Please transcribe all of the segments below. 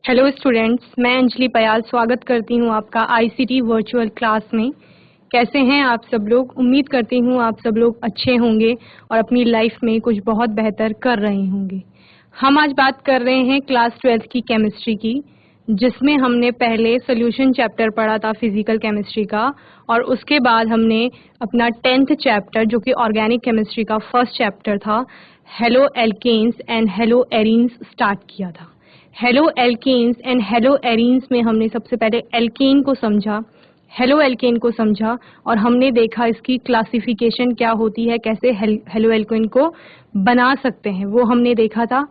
Hello students, मैं अंजलि पयाल स्वागत करती हूँ आपका आईसीटी वर्चुअल क्लास में। कैसे हैं आप सब लोग? उम्मीद करती हूँ आप सब लोग अच्छे होंगे और अपनी लाइफ में कुछ बहुत बेहतर कर रहे होंगे। हम आज बात कर रहे हैं क्लास 12th की केमिस्ट्री की, जिसमें हमने पहले सोल्यूशन चैप्टर पढ़ा था फिजिकल केमिस्ट्री का, और उसके बाद हमने अपना 10th चैप्टर जो कि ऑर्गेनिक केमिस्ट्री का फर्स्ट चैप्टर था, haloalkanes and haloarenes start किया था। Haloalkanes and haloarenes में हमने सबसे पहले एल्केन को समझा, हेलो एल्केन को समझा, और हमने देखा इसकी क्लासिफिकेशन क्या होती है, कैसे हेलो एल्केन को बना सकते हैं, वो हमने देखा था।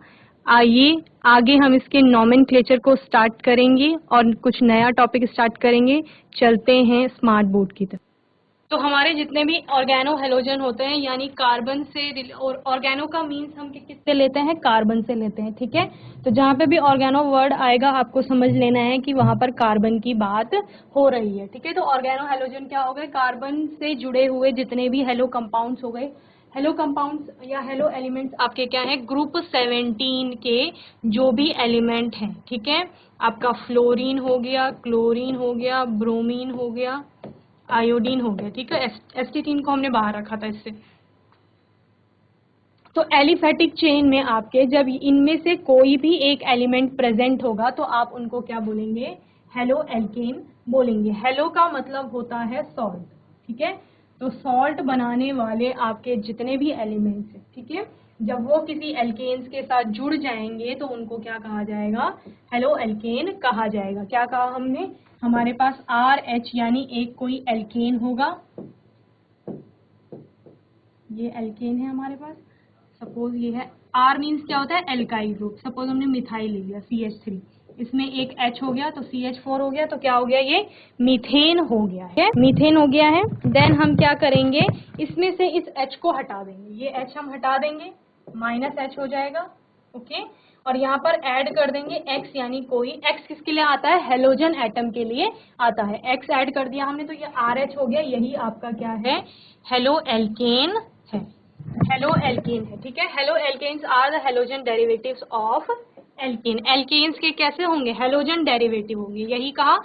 आइए आगे हम इसके नॉमेनक्लेचर को स्टार्ट करेंगे और कुछ नया टॉपिक स्टार्ट करेंगे। चलते हैं स्मार्ट बोर्ड की तरफ। तो हमारे जितने भी ऑर्गेनो हेलोजन होते हैं, यानी कार्बन से, और ऑर्गेनो का मीन्स हम किससे लेते हैं? कार्बन से लेते हैं, ठीक है। तो जहाँ पे भी ऑर्गेनो वर्ड आएगा आपको समझ लेना है कि वहां पर कार्बन की बात हो रही है, ठीक है। तो ऑर्गेनो हेलोजन क्या हो गए? कार्बन से जुड़े हुए जितने भी हेलो कंपाउंड्स हो गए। हेलो कंपाउंड्स या हेलो एलिमेंट्स आपके क्या है? ग्रुप 17 के जो भी एलिमेंट हैं, ठीक है। आपका फ्लोरीन हो गया, क्लोरीन हो गया, ब्रोमीन हो गया, आयोडीन हो गया, ठीक है। एस्टिटीन को हमने बाहर रखा था इससे। तो एलिफेटिक चेन में आपके जब इनमें से कोई भी एक एलिमेंट प्रेजेंट होगा तो आप उनको क्या बोलेंगे? हेलो एल्केन बोलेंगे। हेलो का मतलब होता है सॉल्ट, ठीक है। तो सॉल्ट बनाने वाले आपके जितने भी एलिमेंट्स हैं, ठीक है, जब वो किसी एल्केन्स के साथ जुड़ जाएंगे तो उनको क्या कहा जाएगा? हेलो एल्केन कहा जाएगा। क्या कहा हमने? हमारे पास RH यानी एक कोई एल्केन होगा, ये एल्केन है हमारे पास। सपोज ये है, R मीन्स क्या होता है? Alkyl group. सपोज हमने मिथाइल ले लिया CH3, इसमें एक H हो गया तो CH4 हो गया, तो क्या हो गया? ये मीथेन हो गया है, मीथेन हो गया है। देन हम क्या करेंगे? इसमें से इस H को हटा देंगे, ये H हम हटा देंगे, -H हो जाएगा, ओके। और यहाँ पर ऐड कर देंगे X, यानी कोई X किसके लिए आता है? हेलोजन एटम के लिए आता है। X ऐड कर दिया हमने तो ये RH हो गया, यही आपका क्या है? हेलो एल्केन है, हेलो एल्केन है, ठीक है। Haloalkanes are the halogen derivatives of alkane. Alkanes के कैसे होंगे? हेलोजन डेरिवेटिव होंगे, यही कहा।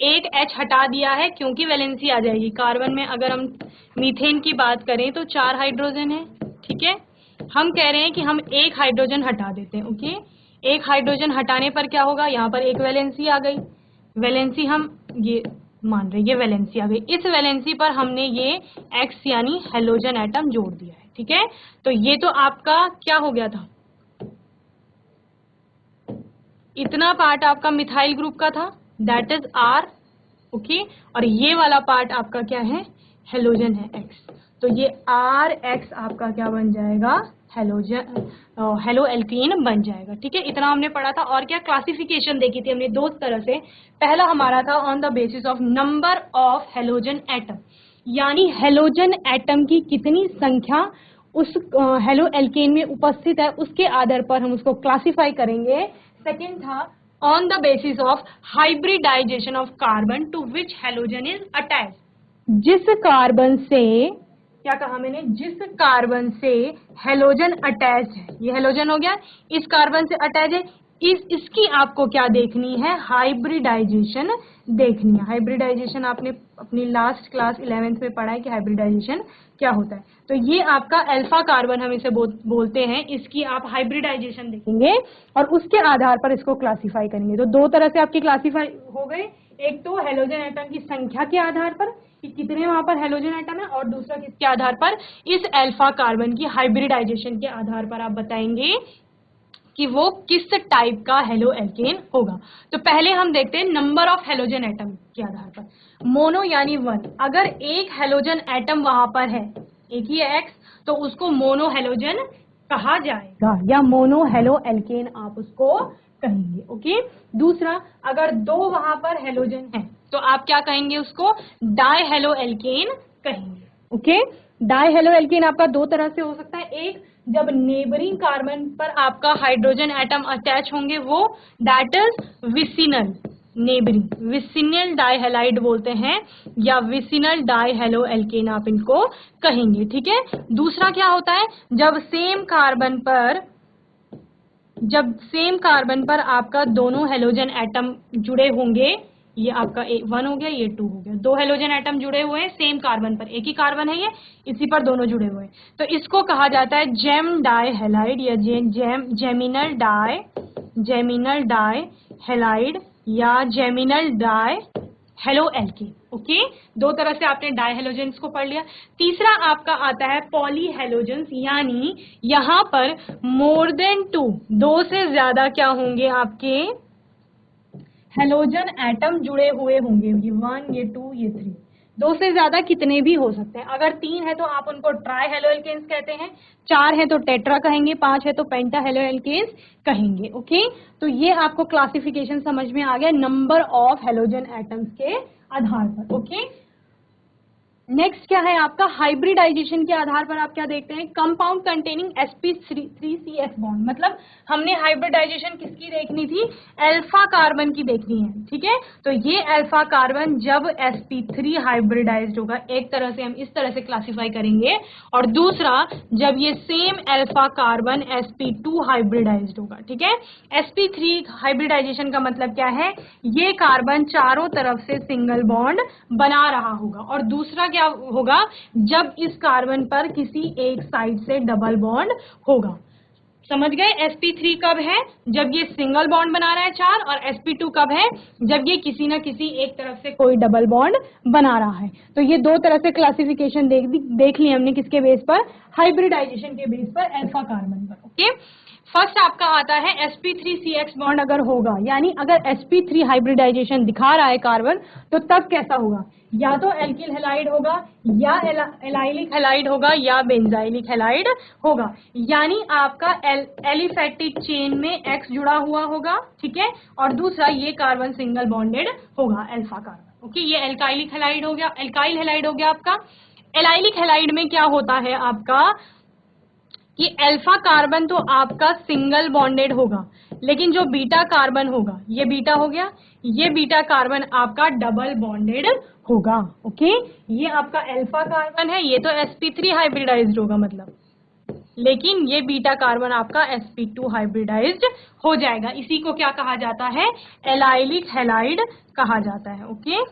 एक H हटा दिया है क्योंकि वैलेंसी आ जाएगी। कार्बन में अगर हम मीथेन की बात करें तो 4 हाइड्रोजन है, ठीक है। हम कह रहे हैं कि हम एक हाइड्रोजन हटा देते हैं, ओके। एक हाइड्रोजन हटाने पर क्या होगा? यहाँ पर एक वैलेंसी आ गई। वैलेंसी हम ये मान रहे हैं, ये वैलेंसी आ गई। इस वैलेंसी पर हमने ये X यानी हेलोजन एटम जोड़ दिया है, ठीक है। तो ये तो आपका क्या हो गया था? इतना पार्ट आपका मिथाइल ग्रुप का था, दैट इज R, ओके। और ये वाला पार्ट आपका क्या है? हेलोजन है X। तो ये RH आपका क्या बन जाएगा? हेलोजन, हेलो एल्कीन बन जाएगा, ठीक है। इतना हमने पढ़ा था। और क्या क्लासिफिकेशन देखी थी हमने? दो तरह से। पहला हमारा था on the basis of number of halogen atom, यानी हेलोजन एटम की कितनी संख्या उस हेलो एल्केन में उपस्थित है उसके आधार पर हम उसको क्लासिफाई करेंगे। सेकेंड था on the basis of hybridisation of carbon to which halogen is attach. जिस कार्बन से, क्या कहा मैंने? जिस कार्बन से हेलोजन अटैच है, ये हेलोजन हो गया, इस कार्बन से अटैच है, इसकी आपको क्या देखनी है? हाइब्रिडाइजेशन देखनी है। हाइब्रिडाइजेशन आपने अपनी लास्ट क्लास 11th में पढ़ा है कि हाइब्रिडाइजेशन क्या होता है। तो ये आपका अल्फा कार्बन हम इसे बोलते हैं, इसकी आप हाइब्रिडाइजेशन देखेंगे और उसके आधार पर इसको क्लासिफाई करेंगे। तो दो तरह से आपकी क्लासिफाई हो गए, एक तो हेलोजन एटम की संख्या के आधार पर कि कितने वहां पर हेलोजन एटम है, और दूसरा किसके आधार पर? इस अल्फा कार्बन की हाइब्रिडाइजेशन के आधार पर आप बताएंगे कि वो किस टाइप का हेलो एल्केन होगा। तो पहले हम देखते हैं नंबर ऑफ हेलोजन एटम के आधार पर। मोनो यानी 1, अगर एक हेलोजन एटम वहां पर है, एक ही है X, तो उसको मोनो हेलोजन कहा जाएगा, या मोनो हेलो एल्केन आप उसको कहेंगे, ओके। दूसरा, अगर दो वहां पर हेलोजन है तो आप क्या कहेंगे? उसको डाई हेलो एल्केन कहेंगे, ओके। डाई हेलो एल्केन आपका दो तरह से हो सकता है। एक, जब नेबरिंग कार्बन पर आपका हाइड्रोजन एटम अटैच होंगे, वो that is vicinal neighbouring, vicinal dihalide बोलते हैं, या विसिनल डाइहेलो एल्केन आप इनको कहेंगे, ठीक है। दूसरा क्या होता है? जब सेम कार्बन पर जब सेम कार्बन पर आपका दोनों हेलोजन एटम जुड़े होंगे, ये आपका 1 हो गया, ये 2 हो गया, 2 हेलोजन एटम जुड़े हुए हैं सेम कार्बन पर, एक ही कार्बन है ये, इसी पर दोनों जुड़े हुए हैं, तो इसको कहा जाता है जेम डाई हेलाइड या जेमिनल डाई हेलाइड या geminal die hello alkene. Okay, दो तरह से आपने डाई हेलोजेंस को पढ़ लिया। तीसरा आपका आता है पॉली हेलोजेंस, यानी यहां पर मोर देन 2, 2 से ज्यादा क्या होंगे आपके हेलोजन एटम जुड़े हुए होंगे, ये 1, ये 2, ये 3, 2 से ज्यादा कितने भी हो सकते हैं। अगर 3 है तो आप उनको ट्राई हेलो एल्केन्स कहते हैं, 4 है तो टेट्रा कहेंगे, 5 है तो पेंटा हेलो एल्केन्स कहेंगे। ओके, तो ये आपको क्लासिफिकेशन समझ में आ गया नंबर ऑफ हेलोजन एटम्स के आधार पर। ओके, नेक्स्ट क्या है आपका हाइब्रिडाइजेशन के आधार पर आप क्या देखते हैं, कंपाउंड कंटेनिंग sp3 बॉन्ड। मतलब हमने हाइब्रिडाइजेशन किसकी देखनी थी, अल्फा कार्बन की देखनी है, ठीक है। तो ये अल्फा कार्बन जब sp3 हाइब्रिडाइज्ड होगा, एक तरह से हम इस तरह से क्लासिफाई करेंगे, और दूसरा जब ये same alpha carbon sp2 hybridised होगा, ठीक है। sp3 हाइब्रिडाइजेशन का मतलब क्या है, ये कार्बन चारों तरफ से सिंगल बॉन्ड बना रहा होगा, और दूसरा क्या होगा, जब इस कार्बन पर किसी एक साइड से डबल बॉन्ड होगा। समझ गए, sp3 कब है, जब ये सिंगल बॉन्ड बना रहा है 4, और sp2 कब है, जब ये किसी ना किसी एक तरफ से कोई डबल बॉन्ड बना रहा है। तो ये दो तरह से क्लासिफिकेशन देख ली हमने, किसके बेस पर, हाइब्रिडाइजेशन के बेस पर अल्फा कार्बन पर। ओके, फर्स्ट आपका आता है sp3CX बॉन्ड अगर होगा, यानी अगर sp3 हाइब्रिडाइजेशन दिखा रहा है कार्बन, तो तब कैसा होगा, या तो एल्किल हेलाइड होगा, या एलाइलिक हेलाइड होगा, या बेंजाइलिक हेलाइड होगा। यानी आपका एलिफेटिक चेन में X जुड़ा हुआ होगा, ठीक है, और दूसरा ये कार्बन सिंगल बॉन्डेड होगा अल्फा कार्बन। ओके, ये एल्काइलिक हेलाइड हो गया, एल्काइल हेलाइड हो गया आपका। एलाइलिक हेलाइड में क्या होता है आपका कि अल्फा कार्बन तो आपका सिंगल बॉन्डेड होगा, लेकिन जो बीटा कार्बन होगा, ये बीटा हो गया, ये बीटा कार्बन आपका डबल बॉन्डेड होगा। ओके, ये आपका अल्फा कार्बन है, ये तो sp3 हाइब्रिडाइज्ड होगा मतलब, लेकिन ये बीटा कार्बन आपका sp2 हाइब्रिडाइज्ड हो जाएगा। इसी को क्या कहा जाता है, एलाइलिक हेलाइड कहा जाता है। ओके,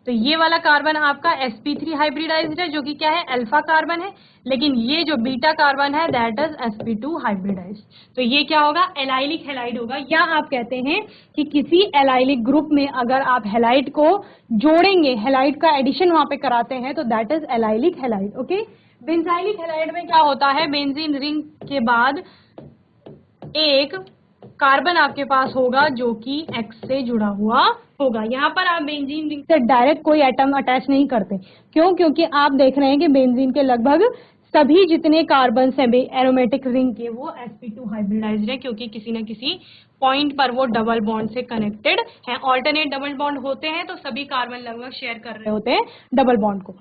तो ये वाला कार्बन आपका sp3 हाइब्रिडाइज्ड है, जो कि क्या है, अल्फा कार्बन है, लेकिन ये जो बीटा कार्बन है दैट इज sp2 हाइब्रिडाइज्ड। तो ये क्या होगा, एलाइलिक हेलाइड होगा, या आप कहते हैं कि किसी एलाइलिक ग्रुप में अगर आप हेलाइड को जोड़ेंगे, हेलाइड का एडिशन वहां पे कराते हैं, तो that is allylic halide. Okay, benzylic halide में क्या होता है, बेंजीन रिंग के बाद एक कार्बन आपके पास होगा जो कि X से जुड़ा हुआ होगा। यहाँ पर आप बेंजीन रिंग से डायरेक्ट कोई एटम अटैच नहीं करते, क्यों, क्योंकि आप देख रहे हैं कि बेंजीन के लगभग सभी जितने कार्बन है एरोमेटिक रिंग के, वो sp2 हाइब्रिडाइज्ड है, क्योंकि किसी न किसी पॉइंट पर वो डबल बॉन्ड से कनेक्टेड है। ऑल्टरनेट डबल बॉन्ड होते हैं तो सभी कार्बन लगभग शेयर कर रहे होते हैं डबल बॉन्ड को।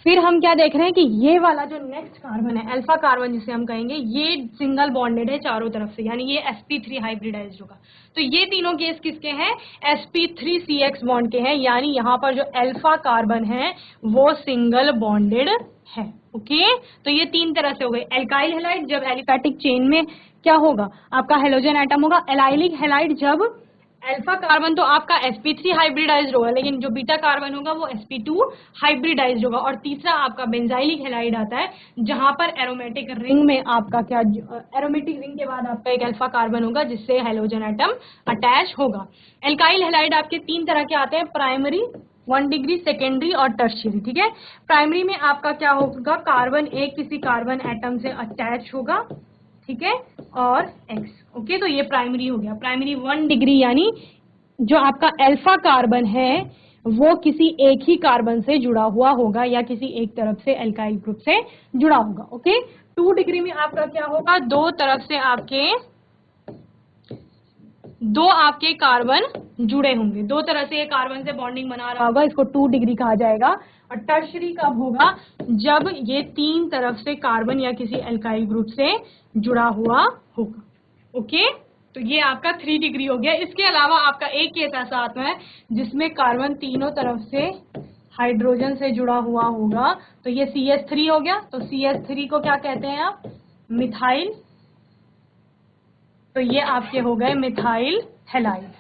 फिर हम क्या देख रहे हैं कि ये वाला जो नेक्स्ट कार्बन है, अल्फा कार्बन जिसे हम कहेंगे, ये सिंगल बॉन्डेड है चारों तरफ से, यानी ये sp3 हाइब्रिडाइज्ड होगा। तो ये तीनों केस किसके हैं, sp3CX बॉन्ड के हैं, यानी यहाँ पर जो अल्फा कार्बन है वो सिंगल बॉन्डेड है। ओके, तो ये तीन तरह से हो गए। एल्काइल हेलाइड जब एलिफेटिक चेन में क्या होगा, आपका हेलोजन एटम होगा। एलाइलिक हेलाइड जब अल्फा कार्बन तो आपका sp3 हाइब्रिडाइज्ड होगा, लेकिन जो बीटा कार्बन होगा वो sp2 हाइब्रिडाइज्ड होगा। और तीसरा आपका बेंजाइलिक हेलाइड आता है, जहां पर एरोमेटिक रिंग में आपका क्या, एरोमेटिक रिंग के बाद आपका एक अल्फा कार्बन होगा जिससे हेलोजन एटम अटैच होगा। एल्काइल हेलाइड आपके तीन तरह के आते हैं, प्राइमरी, 1 डिग्री, सेकेंडरी और टर्शियरी। ठीक है, प्राइमरी में आपका क्या होगा, कार्बन एक किसी कार्बन एटम से अटैच होगा, ठीक है, और X। ओके, तो ये प्राइमरी हो गया। प्राइमरी 1 डिग्री यानी जो आपका अल्फा कार्बन है वो किसी एक ही कार्बन से जुड़ा हुआ होगा, या किसी एक तरफ से अल्काइल ग्रुप से जुड़ा होगा। ओके, 2 डिग्री में आपका क्या होगा, दो तरफ से दो आपके कार्बन जुड़े होंगे, दो तरह से कार्बन से बॉन्डिंग बना रहा होगा, इसको 2 डिग्री कहा जाएगा। और टर्शरी कब होगा, जब ये तीन तरफ से कार्बन या किसी अल्काइल ग्रुप से जुड़ा हुआ होगा। ओके, तो ये आपका 3 डिग्री हो गया। इसके अलावा आपका एक केस ऐसा आता है जिसमें कार्बन तीनों तरफ से हाइड्रोजन से जुड़ा हुआ होगा, तो ये CH3 हो गया। तो CH3 को क्या कहते हैं आप, मिथाइल तो ये आपके हो गए मिथाइल हैलाइड।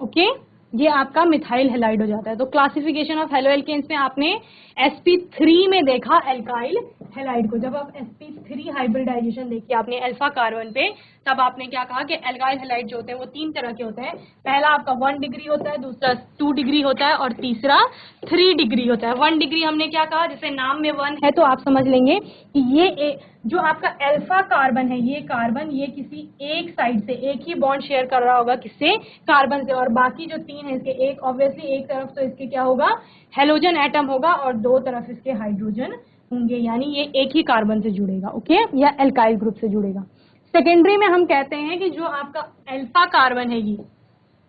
ओके, ये आपका मिथाइल हैलाइड हो जाता है। तो क्लासिफिकेशन ऑफ हेलो एल्केन्स में आपने sp3 में देखा एल्काइल हैलाइड को। जब आप sp3 हाइब्रिडाइजेशन देखिए आपने अल्फा कार्बन पे, तब आपने क्या कहा कि एल्काइल हैलाइड जो होते हैं वो 3 तरह के होते हैं। पहला आपका 1 डिग्री होता है, दूसरा 2 डिग्री होता है और तीसरा 3 डिग्री होता है। 1 डिग्री हमने क्या कहा, जैसे नाम में 1 है तो आप समझ लेंगे कि ये जो आपका अल्फा कार्बन है, ये कार्बन ये किसी एक साइड से एक ही बॉन्ड शेयर कर रहा होगा, किससे, कार्बन से, और बाकी जो 3 है इसके एक ऑब्वियसली एक तरफ तो इसके क्या होगा, हेलोजन एटम होगा और 2 तरफ इसके हाइड्रोजन होंगे, यानी ये एक ही कार्बन से जुड़ेगा। ओके, या एल्काइल ग्रुप से जुड़ेगा। सेकेंडरी में हम कहते हैं कि जो आपका अल्फा कार्बन है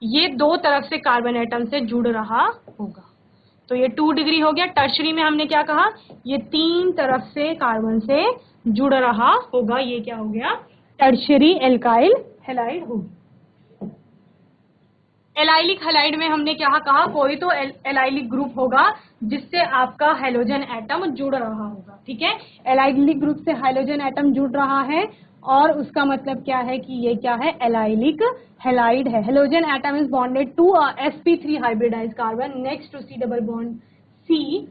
ये 2 तरफ से कार्बन एटम से जुड़ रहा होगा, तो ये 2 डिग्री हो गया। टर्शरी में हमने क्या कहा, ये 3 तरफ से कार्बन से जुड़ रहा होगा, ये क्या हो गया, टर्शरी एल्काइल हैलाइड होगी। एलाइलिक हैलाइड में हमने क्या कहा, कोई तो एलाइलिक ग्रुप होगा जिससे आपका हेलोजन एटम जुड़ रहा होगा। ठीक है, एलाइलिक ग्रुप से हाइड्रोजन एटम जुड़ रहा है और उसका मतलब क्या है कि ये क्या है, एलाइलिक हैलाइड है। Halogen atom is bonded to sp3 hybridised carbon next to C double bond C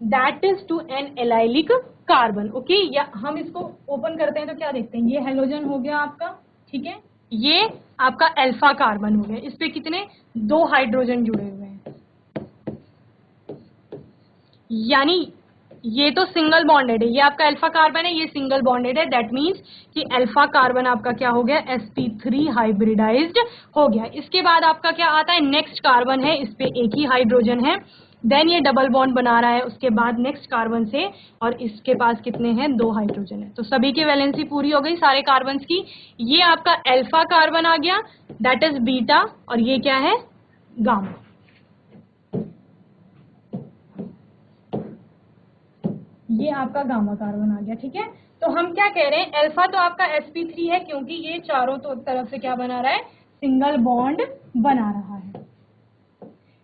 that is to an allylic carbon. Okay, या हम इसको ओपन करते हैं तो क्या देखते हैं, ये हेलोजन हो गया आपका। ठीक है, ये आपका अल्फा कार्बन हो गया, इस पे कितने, 2 हाइड्रोजन जुड़े हुए हैं, यानी ये तो सिंगल बॉन्डेड है, ये आपका अल्फा कार्बन है, ये सिंगल बॉन्डेड है। दैट मीन्स कि अल्फा कार्बन आपका क्या हो गया, sp3 हाइब्रिडाइज्ड हो गया। इसके बाद आपका क्या आता है, नेक्स्ट कार्बन है, इस पे एक ही हाइड्रोजन है, देन ये डबल बॉन्ड बना रहा है उसके बाद नेक्स्ट कार्बन से, और इसके पास कितने हैं, 2 हाइड्रोजन है। तो सभी की वैलेंसी पूरी हो गई सारे कार्बन्स की। ये आपका अल्फा कार्बन आ गया, दैट इज बीटा, और ये क्या है, गामा। ये आपका गामा कार्बन आ गया। ठीक है, तो हम क्या कह रहे हैं, अल्फा तो आपका sp3 है क्योंकि ये चारों तरफ से क्या बना रहा है, सिंगल बॉन्ड बना रहा है।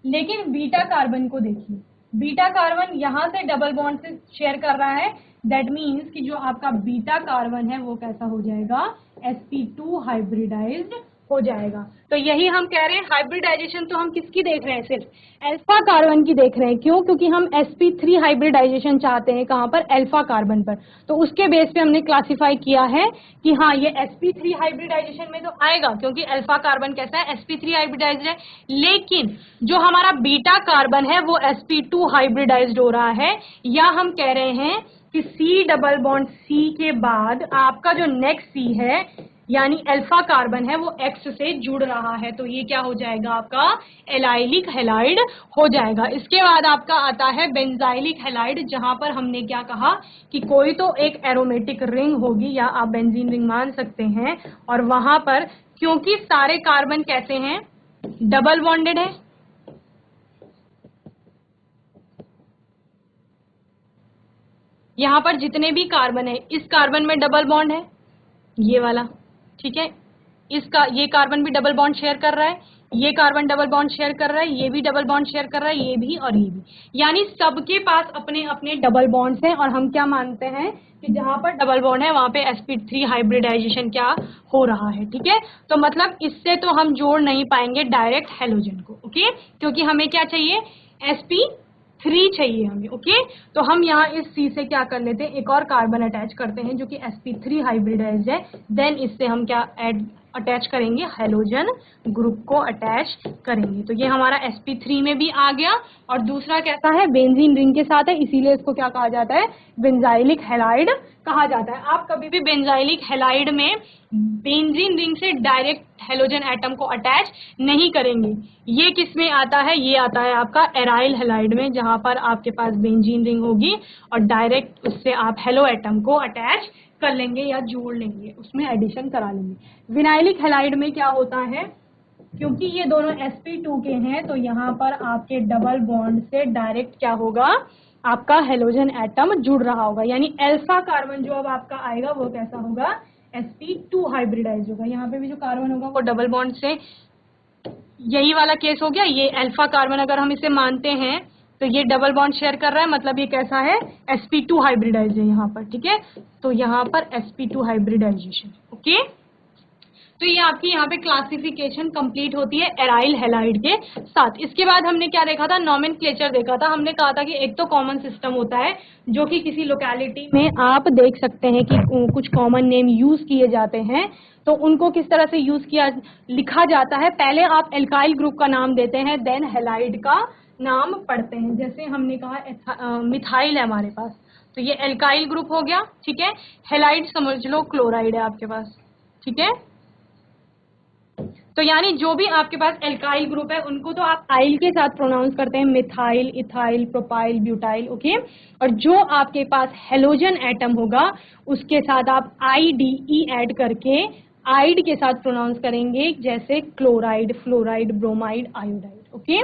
लेकिन बीटा कार्बन को देखिए, बीटा कार्बन यहां से डबल बॉन्ड से शेयर कर रहा है, दैट मीन्स कि जो आपका बीटा कार्बन है वो कैसा हो जाएगा, sp2 हाइब्रिडाइज्ड हो जाएगा। तो यही हम कह रहे हैं, हाइब्रिडाइजेशन तो हम किसकी देख रहे हैं, सिर्फ अल्फा कार्बन की देख रहे हैं। क्यों, क्योंकि हम sp3 हाइब्रिडाइजेशन चाहते हैं, कहां पर, अल्फा कार्बन पर। तो उसके बेस पे हमने क्लासिफाई किया है कि हाँ ये sp3 हाइब्रिडाइजेशन में तो आएगा क्योंकि अल्फा कार्बन कैसा है, sp3 हाइब्रिडाइज्ड है। लेकिन जो हमारा बीटा कार्बन है वो sp2 हाइब्रिडाइज्ड हो रहा है, या हम कह रहे हैं कि C डबल बॉन्ड C के बाद आपका जो नेक्स्ट C है यानी अल्फा कार्बन है वो X से जुड़ रहा है, तो ये क्या हो जाएगा, आपका एलाइलिक हैलाइड हो जाएगा। इसके बाद आपका आता है बेंजाइलिक हैलाइड, जहां पर हमने क्या कहा कि कोई तो एक एरोमेटिक रिंग होगी, या आप बेंजीन रिंग मान सकते हैं, और वहां पर क्योंकि सारे कार्बन कैसे हैं, डबल बॉन्डेड है, यहां पर जितने भी कार्बन है, इस कार्बन में डबल बॉन्ड है, ये वाला, ठीक है, इसका ये कार्बन भी डबल बॉन्ड शेयर कर रहा है, ये कार्बन डबल बॉन्ड शेयर कर रहा है, ये भी डबल बॉन्ड शेयर कर रहा है, ये भी और ये भी, यानी सबके पास अपने अपने डबल बॉन्ड्स हैं। और हम क्या मानते हैं कि जहां पर डबल बॉन्ड है वहां पे sp3 हाइब्रिडाइजेशन क्या हो रहा है। ठीक है, तो मतलब इससे तो हम जोड़ नहीं पाएंगे डायरेक्ट हेलोजन को। ओके, क्योंकि हमें क्या चाहिए, sp3 चाहिए हमें। ओके, तो हम यहाँ इस C से क्या कर लेते हैं, एक और कार्बन अटैच करते हैं जो कि sp3 हाइब्रिडाइज्ड है, देन इससे हम क्या अटैच करेंगे, हेलोजन ग्रुप को अटैच करेंगे। तो ये हमारा sp3 में भी आ गया, और दूसरा कैसा है, बेंजीन रिंग के साथ है, इसीलिए इसको क्या कहा जाता है, बेंजाइलिक हैलाइड कहा जाता है। आप कभी भी बेंजाइलिक हैलाइड में बेंजीन रिंग से डायरेक्ट हेलोजन एटम को अटैच नहीं करेंगे। ये किस में आता है, ये आता है आपका एराइल हैलाइड में, जहां पर आपके पास बेंजीन रिंग होगी और डायरेक्ट उससे आप हेलो एटम को अटैच कर लेंगे या जोड़ लेंगे, उसमें एडिशन करा लेंगे। विनाइलिक हैलाइड में क्या होता है, क्योंकि ये दोनों sp2 के हैं, तो यहाँ पर आपके डबल बॉन्ड से डायरेक्ट क्या होगा, आपका हेलोजन एटम जुड़ रहा होगा, यानी अल्फा कार्बन जो अब आपका आएगा वो कैसा होगा, sp2 हाइब्रिडाइज होगा। यहाँ पे भी जो कार्बन होगा वो डबल बॉन्ड से, यही वाला केस हो गया। ये अल्फा कार्बन अगर हम इसे मानते हैं तो ये डबल बॉन्ड शेयर कर रहा है, मतलब ये कैसा है, sp2 हाइब्रिडाइज है यहाँ पर, ठीक है। तो यहाँ पर sp2 हाइब्रिडाइजेशन, ओके। तो ये आपकी यहाँ पे क्लासिफिकेशन कंप्लीट होती है एराइल हैलाइड के साथ। इसके बाद हमने क्या देखा था, नॉमेनक्लेचर देखा था। हमने कहा था कि एक तो कॉमन सिस्टम होता है जो कि किसी लोकेलिटी में आप देख सकते हैं कि कुछ कॉमन नेम यूज किए जाते हैं, तो उनको किस तरह से यूज किया लिखा जाता है। पहले आप एल्काइल ग्रुप का नाम देते हैं, देन हैलाइड का नाम पढ़ते हैं। जैसे हमने कहा मिथाइल है हमारे पास, तो ये एल्काइल ग्रुप हो गया, ठीक है। हैलाइड समझ लो क्लोराइड है आपके पास, ठीक है। तो यानी जो भी आपके पास एल्काइल ग्रुप है उनको तो आप आइल के साथ प्रोनाउंस करते हैं, methyl, ethyl, propyl, butyl, okay. और जो आपके पास हेलोजन एटम होगा उसके साथ आप IDE ऐड करके आइड के साथ प्रोनाउंस करेंगे, जैसे chloride, fluoride, bromide, iodide, okay.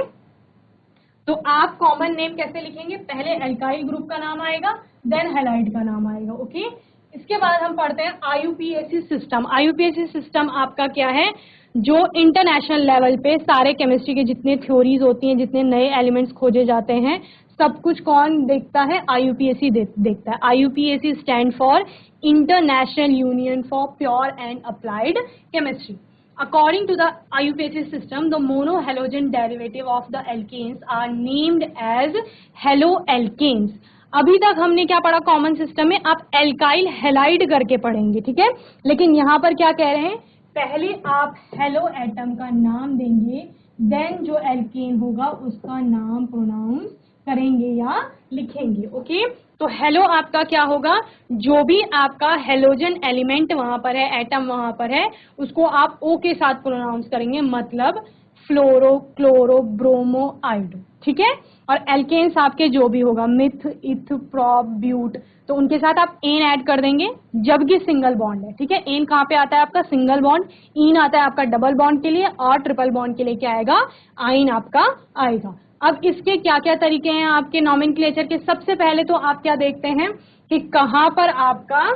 तो आप कॉमन नेम कैसे लिखेंगे, पहले एल्काइल ग्रुप का नाम आएगा, देन हैलाइड का नाम आएगा, ओके। इसके बाद हम पढ़ते हैं IUPAC सिस्टम। IUPAC सिस्टम आपका क्या है, जो इंटरनेशनल लेवल पे सारे केमिस्ट्री के जितने थ्योरीज होती हैं, जितने नए एलिमेंट्स खोजे जाते हैं, सब कुछ कौन देखता है, IUPAC देखता है। IUPAC stand for international union for pure and applied chemistry. According to the IUPAC system, the monohalogen derivative of the alkanes are named as haloalkanes. अभी तक हमने क्या पढ़ा कॉमन सिस्टम में, आप एल्काइल हैलाइड करके पढ़ेंगे, ठीक है। लेकिन यहाँ पर क्या कह रहे हैं, पहले आप हेलो एटम का नाम देंगे, देन जो एल्केन होगा उसका नाम प्रोनाउंस करेंगे या लिखेंगे, ओके। तो हेलो आपका क्या होगा, जो भी आपका हेलोजन एलिमेंट वहां पर है, एटम वहां पर है, उसको आप O के साथ प्रोनाउंस करेंगे, मतलब फ्लोरो, क्लोरो, ब्रोमो, आइडो, ठीक है। और एल्केन्स आपके जो भी होगा, मिथ, इथ, प्रोप, ब्यूट, तो उनके साथ आप एन ऐड कर देंगे जबकि सिंगल बॉन्ड है, ठीक है। एन कहाँ पे आता है आपका, सिंगल बॉन्ड। इन आता है आपका डबल बॉन्ड के लिए, और ट्रिपल बॉन्ड के लिए क्या आएगा, आइन आपका आएगा। अब इसके क्या क्या तरीके हैं आपके नॉमेनक्लेचर के, सबसे पहले तो आप क्या देखते हैं कि कहां पर आपका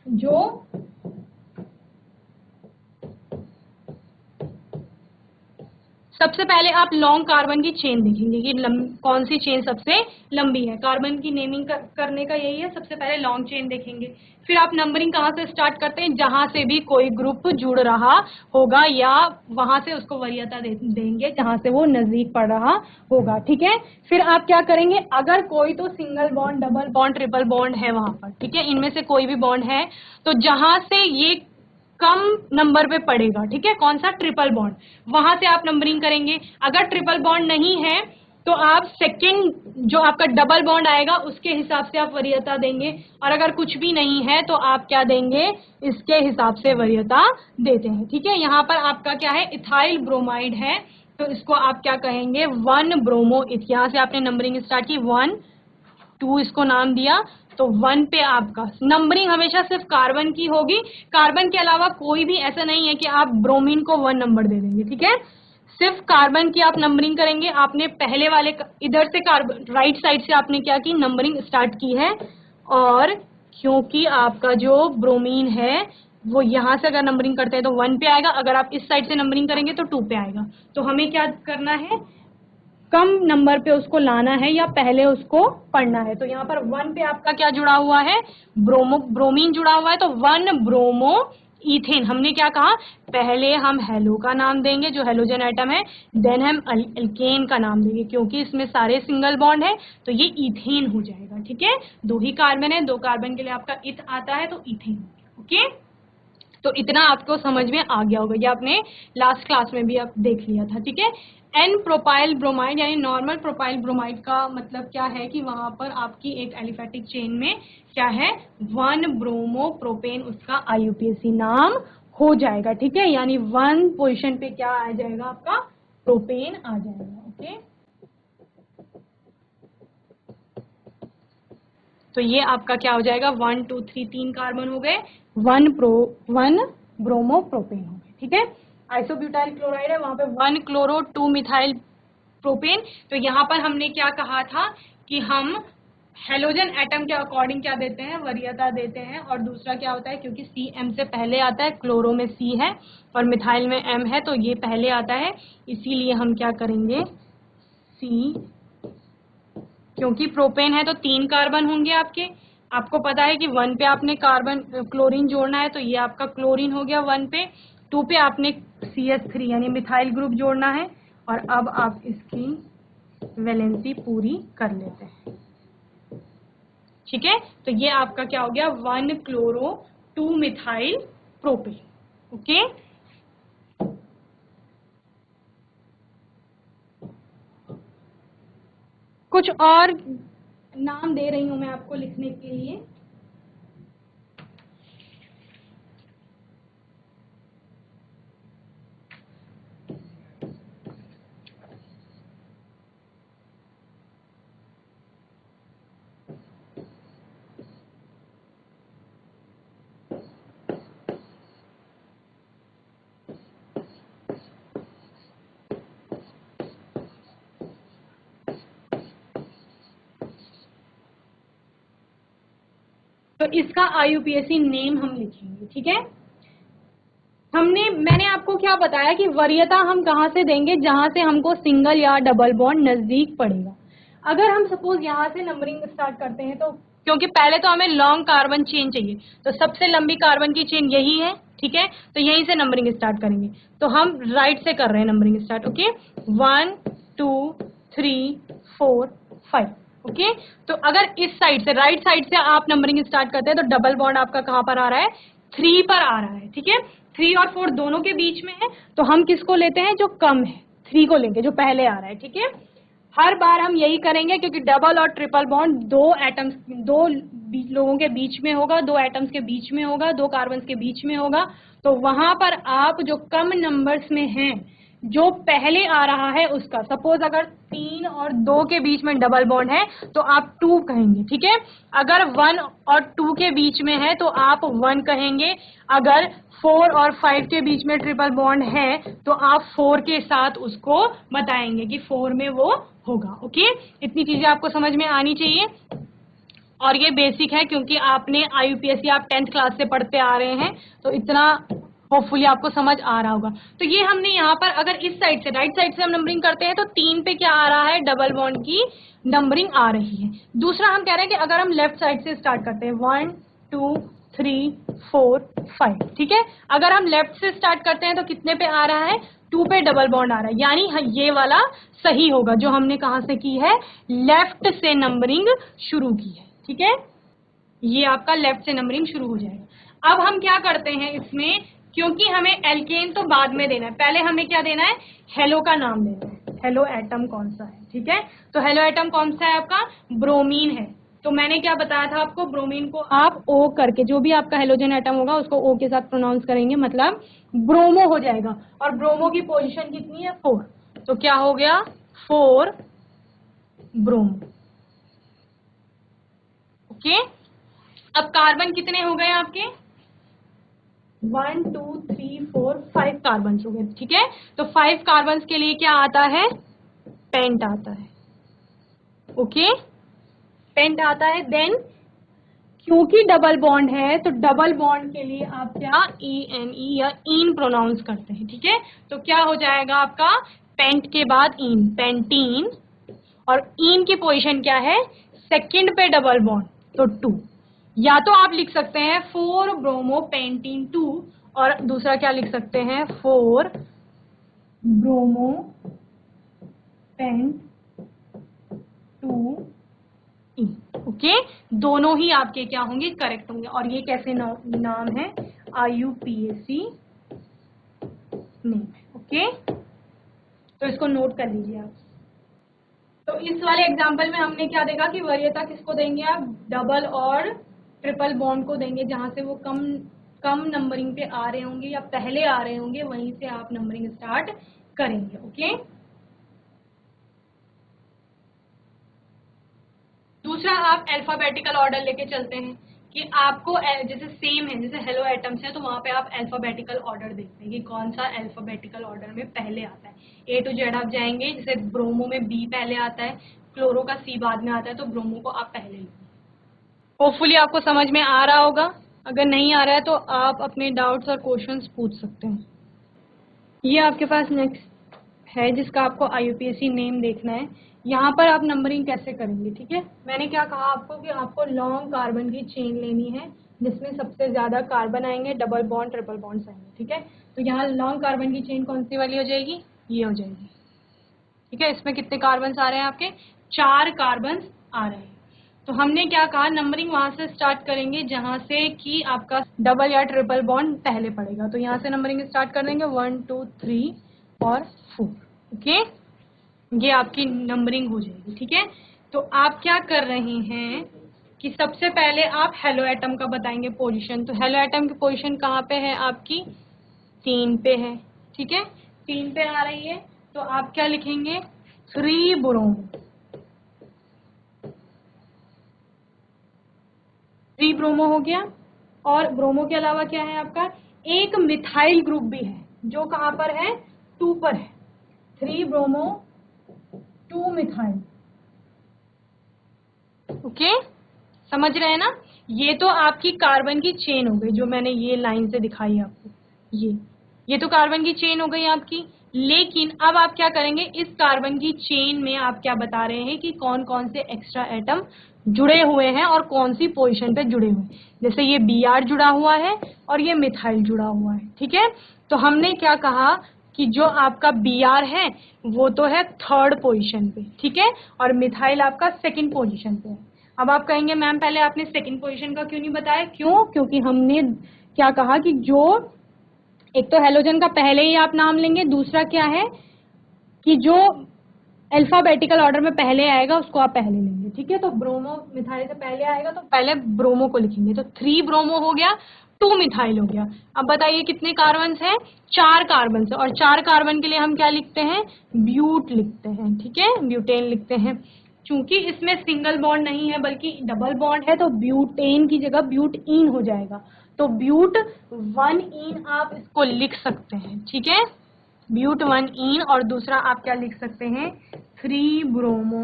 जो सबसे पहले आप लॉन्ग कार्बन की चेन देखेंगे कि कौन सी चेन सबसे लंबी है। कार्बन की नेमिंग करने का यही है, सबसे पहले लॉन्ग चेन देखेंगे। फिर आप नंबरिंग कहाँ से स्टार्ट करते हैं, जहां से भी कोई ग्रुप जुड़ रहा होगा या वहां से उसको वरीयता देंगे जहां से वो नजदीक पड़ रहा होगा, ठीक है। फिर आप क्या करेंगे, अगर कोई तो single bond, double bond, triple bond है वहां पर, ठीक है, इनमें से कोई भी बॉन्ड है, तो जहां से ये कम नंबर पे पड़ेगा, ठीक है, कौन सा, ट्रिपल बॉन्ड, वहां से आप नंबरिंग करेंगे। अगर ट्रिपल बॉन्ड नहीं है तो आप सेकंड जो आपका डबल बॉन्ड आएगा उसके हिसाब से आप वरीयता देंगे, और अगर कुछ भी नहीं है तो आप क्या देंगे, इसके हिसाब से वरीयता देते हैं, ठीक है। यहाँ पर आपका क्या है, इथाइल ब्रोमाइड है, तो इसको आप क्या कहेंगे, 1 ब्रोमो इथ। यहाँ से आपने नंबरिंग स्टार्ट की, 1 2 इसको नाम दिया, तो 1 पे आपका नंबरिंग हमेशा सिर्फ कार्बन की होगी। कार्बन के अलावा कोई भी ऐसा नहीं है कि आप ब्रोमीन को 1 नंबर दे देंगे, ठीक है। सिर्फ कार्बन की आप नंबरिंग करेंगे। आपने पहले वाले इधर से कार्बन राइट साइड से आपने क्या की, नंबरिंग स्टार्ट की है, और क्योंकि आपका जो ब्रोमीन है वो यहां से अगर नंबरिंग करते हैं तो 1 पे आएगा, अगर आप इस साइड से नंबरिंग करेंगे तो 2 पे आएगा। तो हमें क्या करना है, कम नंबर पे उसको लाना है या पहले उसको पढ़ना है। तो यहाँ पर 1 पे आपका क्या जुड़ा हुआ है, ब्रोमीन जुड़ा हुआ है, तो 1 ब्रोमो इथेन। हमने क्या कहा, पहले हम हेलो का नाम देंगे जो हेलोजन एटम है, देन हम एल्केन का नाम देंगे, क्योंकि इसमें सारे सिंगल बॉन्ड है तो ये इथेन हो जाएगा, ठीक है। 2 ही कार्बन है, 2 कार्बन के लिए आपका इथ आता है तो इथेन, ओके। तो इतना आपको समझ में आ गया होगा, ये आपने लास्ट क्लास में भी आप देख लिया था, ठीक है। एन प्रोपाइल ब्रोमाइड यानी नॉर्मल प्रोपाइल ब्रोमाइड का मतलब क्या है कि वहां पर आपकी एक एलिफेटिक चेन में क्या है, 1 ब्रोमो प्रोपेन उसका IUPAC नाम हो जाएगा, ठीक है। यानी 1 पोजीशन पे क्या आ जाएगा, आपका प्रोपेन आ जाएगा, ओके। तो ये आपका क्या हो जाएगा, 1 2 3 3 कार्बन हो गए, 1 ब्रोमो प्रोपेन हो गए, ठीक है। आइसोब्यूटाइल क्लोराइड है, वहां पे 1 क्लोरो 2 मिथाइल प्रोपेन। तो यहाँ पर हमने क्या कहा था कि हम हेलोजन एटम के अकॉर्डिंग क्या देते हैं, वरीयता देते हैं। और दूसरा क्या होता है, क्योंकि CM से पहले आता है, क्लोरो में C है और मिथाइल में M है, तो ये पहले आता है, इसीलिए हम क्या करेंगे, C क्योंकि प्रोपेन है तो 3 कार्बन होंगे आपके। आपको पता है कि 1 पे आपने कार्बन क्लोरीन जोड़ना है, तो ये आपका क्लोरीन हो गया 1 पे। 2 पे आपने CH3 यानी मिथाइल ग्रुप जोड़ना है, और अब आप इसकी वैलेंसी पूरी कर लेते हैं। ठीक है, तो ये आपका क्या हो गया, 1 क्लोरो 2 मिथाइल प्रोपेन। ओके, कुछ और नाम दे रही हूं मैं आपको लिखने के लिए। तो इसका IUPAC नेम हम लिखेंगे। ठीक है, मैंने आपको क्या बताया कि वरीयता हम कहाँ से देंगे, जहां से हमको सिंगल या डबल बॉन्ड नजदीक पड़ेगा। अगर हम सपोज यहाँ से नंबरिंग स्टार्ट करते हैं, तो क्योंकि पहले तो हमें लॉन्ग कार्बन चेन चाहिए, तो सबसे लंबी कार्बन की चेन यही है। ठीक है, तो यहीं से नंबरिंग स्टार्ट करेंगे। तो हम राइट से कर रहे हैं नंबरिंग स्टार्ट। ओके, 1 2 3 4 5। ओके, तो अगर इस साइड से, राइट साइड से आप नंबरिंग स्टार्ट करते हैं, तो डबल बॉन्ड आपका कहाँ पर आ रहा है, 3 पर आ रहा है। ठीक है, 3 और 4 दोनों के बीच में है, तो हम किसको लेते हैं, जो कम है, 3 को लेंगे, जो पहले आ रहा है। ठीक है, हर बार हम यही करेंगे, क्योंकि डबल और ट्रिपल बॉन्ड दो लोगों के बीच में होगा, 2 एटम्स के बीच में होगा, 2 कार्बन के बीच में होगा। तो वहां पर आप जो कम नंबर्स में हैं, जो पहले आ रहा है उसका, सपोज अगर 3 और 2 के बीच में डबल बॉन्ड है तो आप 2 कहेंगे। ठीक है, अगर 1 और 2 के बीच में है तो आप 1 कहेंगे। अगर 4 और 5 के बीच में ट्रिपल बॉन्ड है तो आप 4 के साथ उसको बताएंगे कि 4 में वो होगा। ओके, इतनी चीजें आपको समझ में आनी चाहिए, और ये बेसिक है क्योंकि आपने IUPAC आप 10th क्लास से पढ़ते आ रहे हैं, तो इतना होपफुली आपको समझ आ रहा होगा। तो ये हमने यहाँ पर, अगर इस साइड से, राइट साइड से हम नंबरिंग करते हैं, तो 3 पे क्या आ रहा है, डबल बॉन्ड की नंबरिंग आ रही है। दूसरा हम कह रहे हैं कि अगर हम लेफ्ट साइड से स्टार्ट करते हैं, 1 2 3 4 5। ठीक है, अगर हम लेफ्ट से स्टार्ट करते हैं तो कितने पे आ रहा है, 2 पे डबल बॉन्ड आ रहा है, यानी ये वाला सही होगा, जो हमने कहां से की है, लेफ्ट से नंबरिंग शुरू की है। ठीक है, ये आपका लेफ्ट से नंबरिंग शुरू हो जाएगा। अब हम क्या करते हैं इसमें, क्योंकि हमें एल्केन तो बाद में देना है, पहले हमें क्या देना है, हेलो का नाम देना है, हेलो एटम कौन सा है। ठीक है, तो हेलो एटम कौन सा है आपका, ब्रोमीन है। तो मैंने क्या बताया था आपको, ब्रोमीन को आप O करके, जो भी आपका हेलोजन एटम होगा उसको O के साथ प्रोनाउंस करेंगे, मतलब ब्रोमो हो जाएगा। और ब्रोमो की पोजीशन कितनी है, 4, तो क्या हो गया, 4 ब्रोमो। ओके, अब कार्बन कितने हो गए आपके, 1 2 3 4 5 कार्बन हो गए। ठीक है, तो 5 कार्बन के लिए क्या आता है, पेंट आता है। ओके, पेंट आता है। देन क्योंकि डबल बॉन्ड है, तो डबल बॉन्ड के लिए आप क्या, ENE या इन प्रोनाउंस करते हैं। ठीक है, तो क्या हो जाएगा आपका, पेंट के बाद इन, पेंटीन, और इन की पोजीशन क्या है, सेकंड पे डबल बॉन्ड, तो 2। या तो आप लिख सकते हैं 4 ब्रोमो पेंटीन 2, और दूसरा क्या लिख सकते हैं, 4 ब्रोमो पेंट 2 इन। ओके, दोनों ही आपके क्या होंगे, करेक्ट होंगे। और ये कैसे नाम है, IUPAC नेम है। ओके, तो इसको नोट कर लीजिए आप। तो इस वाले एग्जांपल में हमने क्या देखा कि वरीयता किसको देंगे आप, डबल और ट्रिपल बॉन्ड को देंगे, जहां से वो कम नंबरिंग पे आ रहे होंगे या पहले आ रहे होंगे, वहीं से आप नंबरिंग स्टार्ट करेंगे। ओके, दूसरा आप अल्फाबेटिकल ऑर्डर लेके चलते हैं कि आपको जैसे सेम है, जैसे हेलो एटम्स है, तो वहां पे आप अल्फाबेटिकल ऑर्डर देखते हैं कि कौन सा अल्फाबेटिकल ऑर्डर में पहले आता है। A to Z आप जाएंगे, जैसे ब्रोमो में B पहले आता है, क्लोरो का C बाद में आता है, तो ब्रोमो को आप पहले लेंगे। होपफुली आपको समझ में आ रहा होगा। अगर नहीं आ रहा है तो आप अपने डाउट्स और क्वेश्चंस पूछ सकते हैं। ये आपके पास नेक्स्ट है जिसका आपको IUPAC नेम देखना है। यहाँ पर आप नंबरिंग कैसे करेंगे, ठीक है। मैंने क्या कहा आपको कि आपको लॉन्ग कार्बन की चेन लेनी है जिसमें सबसे ज्यादा कार्बन आएंगे, डबल बॉन्ड ट्रिपल बॉन्ड्स आएंगे, ठीक है। तो यहाँ लॉन्ग कार्बन की चेन कौन सी वाली हो जाएगी, ये हो जाएगी, ठीक है। इसमें कितने कार्बन आ रहे हैं आपके, 4 कार्बन आ रहे हैं। तो हमने क्या कहा, नंबरिंग वहां से स्टार्ट करेंगे जहां से कि आपका डबल या ट्रिपल बॉन्ड पहले पड़ेगा। तो यहाँ से नंबरिंग स्टार्ट कर देंगे 1 2 3 और 4, ओके। ये आपकी नंबरिंग हो जाएगी, ठीक है। तो आप क्या कर रहे हैं कि सबसे पहले आप हेलो एटम का बताएंगे पोजीशन। तो हेलो एटम की पोजीशन कहाँ पे है आपकी, 3 पे है, ठीक है। 3 पे आ रही है तो आप क्या लिखेंगे, 3 ब्रोमो। 3 ब्रोमो हो गया। और ब्रोमो के अलावा क्या है आपका, एक मिथाइल ग्रुप भी है जो कहां पर है, 2 पर है। 3 ब्रोमो 2 मिथाइल, ओके। समझ रहे हैं ना। ये तो आपकी कार्बन की चेन हो गई जो मैंने ये लाइन से दिखाई आपको, ये तो कार्बन की चेन हो गई आपकी। लेकिन अब आप क्या करेंगे, इस कार्बन की चेन में आप क्या बता रहे हैं कि कौन कौन से एक्स्ट्रा एटम जुड़े हुए हैं और कौन सी पोजीशन पे जुड़े हुए हैं। जैसे ये Br जुड़ा हुआ है और ये मिथाइल जुड़ा हुआ है, ठीक है। तो हमने क्या कहा कि जो आपका Br है वो तो है 3rd पोजीशन पे, ठीक है, और मिथाइल आपका 2nd पोजीशन पे है। अब आप कहेंगे मैम पहले आपने 2nd पोजीशन का क्यों नहीं बताया, क्यों, क्योंकि हमने क्या कहा कि जो एक तो हेलोजन का पहले ही आप नाम लेंगे, दूसरा क्या है कि जो अल्फाबेटिकल ऑर्डर में पहले आएगा उसको आप पहले लेंगे, ठीक है। तो ब्रोमो मिथाइल से पहले आएगा तो पहले ब्रोमो को लिखेंगे। तो 3 ब्रोमो हो गया, 2 मिथाइल हो गया। अब बताइए कितने कार्बन हैं, 4 कार्बन है। और 4 कार्बन के लिए हम क्या लिखते हैं, ब्यूट लिखते हैं, ठीक है, ब्यूटेन लिखते हैं। चूंकि इसमें सिंगल बॉन्ड नहीं है बल्कि डबल बॉन्ड है तो ब्यूटेन की जगह ब्यूटईन हो जाएगा। तो ब्यूट 1 इन आप इसको लिख सकते हैं, ठीक है, ब्यूट 1 इन। और दूसरा आप क्या लिख सकते हैं, 3 ब्रोमो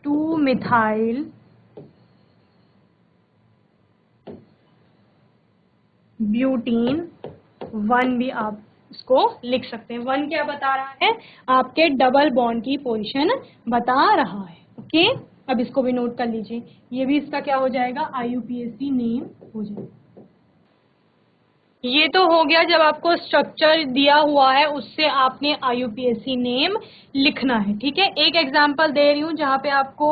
2 मिथाइल ब्यूटीन 1 भी आप इसको लिख सकते हैं। 1 क्या बता रहा है, आपके डबल बॉन्ड की पोजीशन बता रहा है, ओके। अब इसको भी नोट कर लीजिए, ये भी इसका क्या हो जाएगा, IUPAC नेम हो जाएगा। ये तो हो गया जब आपको स्ट्रक्चर दिया हुआ है उससे आपने IUPAC नेम लिखना है, ठीक है। एक एग्जांपल दे रही हूं जहां पे आपको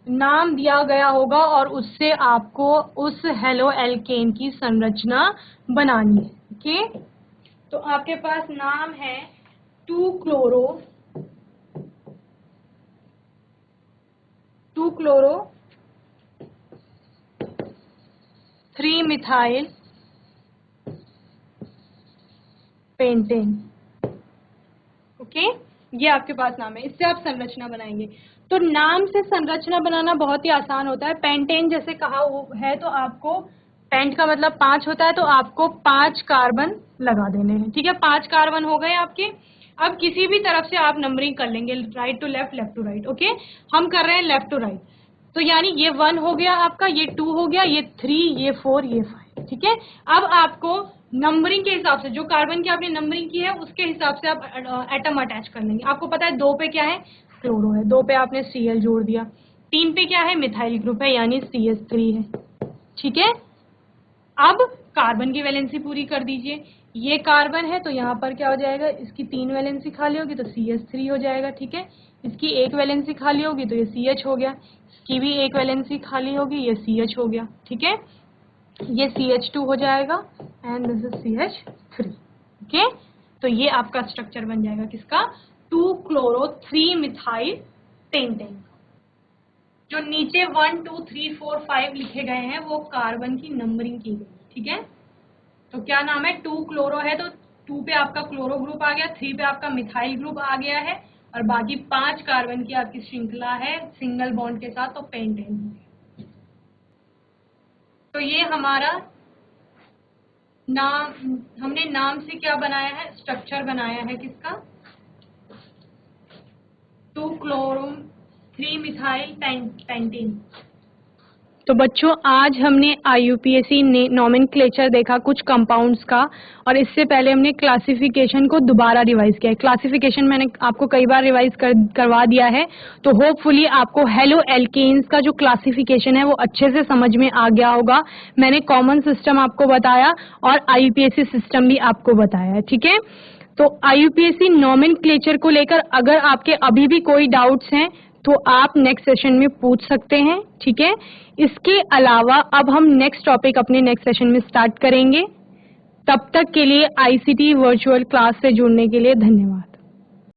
नाम दिया गया होगा और उससे आपको उस हेलो एल्केन की संरचना बनानी है, ओके। तो आपके पास नाम है 2 क्लोरो 3 मिथाइल पेंटेन, ओके। ये आपके पास नाम है, इससे आप संरचना बनाएंगे। तो नाम से संरचना बनाना बहुत ही आसान होता है। पेंटेन जैसे कहा है तो आपको, पेंट का मतलब 5 होता है तो आपको 5 कार्बन लगा देने हैं, ठीक है। 5 कार्बन हो गए आपके। अब किसी भी तरफ से आप नंबरिंग कर लेंगे, right to left, left to right, okay. हम कर रहे हैं लेफ्ट टू राइट। तो यानी ये 1 हो गया आपका, ये 2 हो गया, ये 3, ये 4, ये 5, ठीक है। अब आपको नंबरिंग के हिसाब से जो कार्बन की आपने नंबरिंग की है उसके हिसाब से आप एटम अटैच कर लेंगे। आपको पता है 2 पे क्या है, क्लोरो है, 2 पे आपने Cl जोड़ दिया, 3 पे क्या है, मिथाइल ग्रुप है यानी CH3 है, ठीक है। अब कार्बन की वैलेंसी पूरी कर दीजिए। ये कार्बन है तो यहाँ पर क्या हो जाएगा, इसकी 3 वैलेंसी खाली होगी तो CH3 हो जाएगा, ठीक है। इसकी 1 वैलेंसी खाली होगी तो ये CH हो गया, इसकी भी 1 वैलेंसी खाली होगी, ये CH हो गया, ठीक है। ये CH2 हो जाएगा and this is CH3, okay. तो ये आपका स्ट्रक्चर बन जाएगा किसका, 2 क्लोरो 3 मिथाइल पेंटेन। जो नीचे 1 2 3 4 5 लिखे गए हैं वो कार्बन की नंबरिंग की गई, ठीक है। तो क्या नाम है, 2 क्लोरो है तो 2 पे आपका क्लोरो ग्रुप आ गया, 3 पे आपका मिथाइल ग्रुप आ गया है और बाकी 5 कार्बन की आपकी श्रृंखला है सिंगल बॉन्ड के साथ, तो पेंटेन हो गया। तो ये हमारा नाम, हमने नाम से क्या बनाया है, स्ट्रक्चर बनाया है किसका, 2 क्लोरो 3 मिथाइल पेंटेन। तो बच्चों आज हमने IUPAC नॉमेनक्लेचर देखा कुछ कंपाउंड्स का, और इससे पहले हमने क्लासिफिकेशन को दोबारा रिवाइज किया है। क्लासिफिकेशन मैंने आपको कई बार रिवाइज करवा दिया है, तो होपफुली आपको हेलो एल्केन्स का जो क्लासिफिकेशन है वो अच्छे से समझ में आ गया होगा। मैंने कॉमन सिस्टम आपको बताया और IUPAC सिस्टम भी आपको बताया है, ठीक है। तो IUPAC नॉमेनक्लेचर को लेकर अगर आपके अभी भी कोई डाउट्स हैं तो आप नेक्स्ट सेशन में पूछ सकते हैं, ठीक है। इसके अलावा अब हम नेक्स्ट टॉपिक अपने नेक्स्ट सेशन में स्टार्ट करेंगे। तब तक के लिए ICT वर्चुअल क्लास से जुड़ने के लिए धन्यवाद।